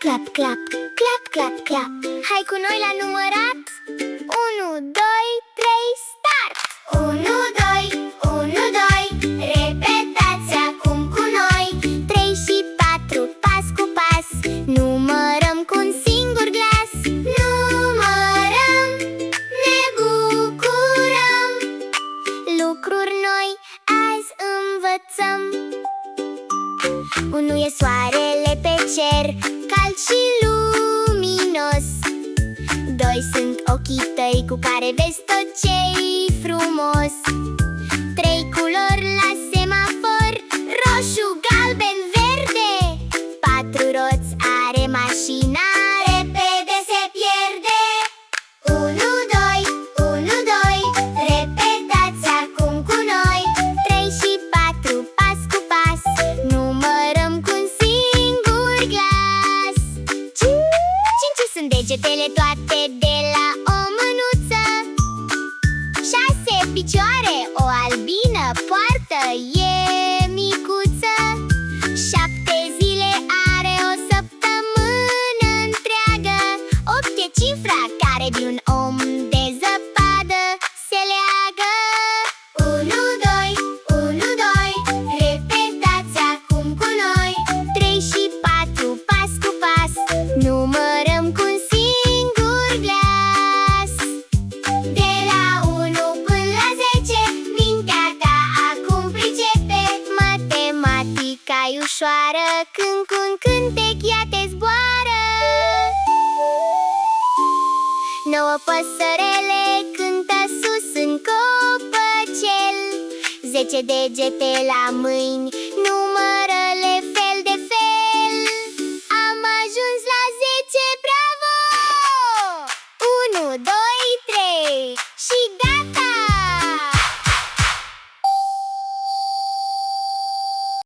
clap, clap, clap, clap, clap. Hai cu noi la numărat. 1, 2, 3, start! 1, 2, 1, 2. Repetați acum cu noi. 3 și 4, pas cu pas. Numărăm cu un singur glas. Numărăm, ne bucurăm. Lucruri noi azi învățăm. 1 e soarele pe cer, cald și luminos. 2 sunt ochii tăi cu care vezi tot ce-i frumos. 3 culori la semafor, roșu, galben, verde. 4 roți are mașina, repede se pierde. 1, 2, 1, 2. Repetați acum cu noi. 3 și 4, pas cu pas. Numărăm cu un singur glas. 5 sunt degetele toate de la o mânuță. 6 picioare, o albină poartă, e micuță. 7 zile are o săptămână întreagă. 8 e cifra care de un om de zăpadă se leagă. 1, 2, 1, 2. Repetați acum cu noi. 3 și 4, pas cu pas. Numărăm cu un singur glas. De la 1 până la 10, mintea ta acum pricepe. Matematica-i ușoară, când cu un cântec ea te zboară. 9 păsărele cântă sus în copăcel. 10 degete la mâini, nu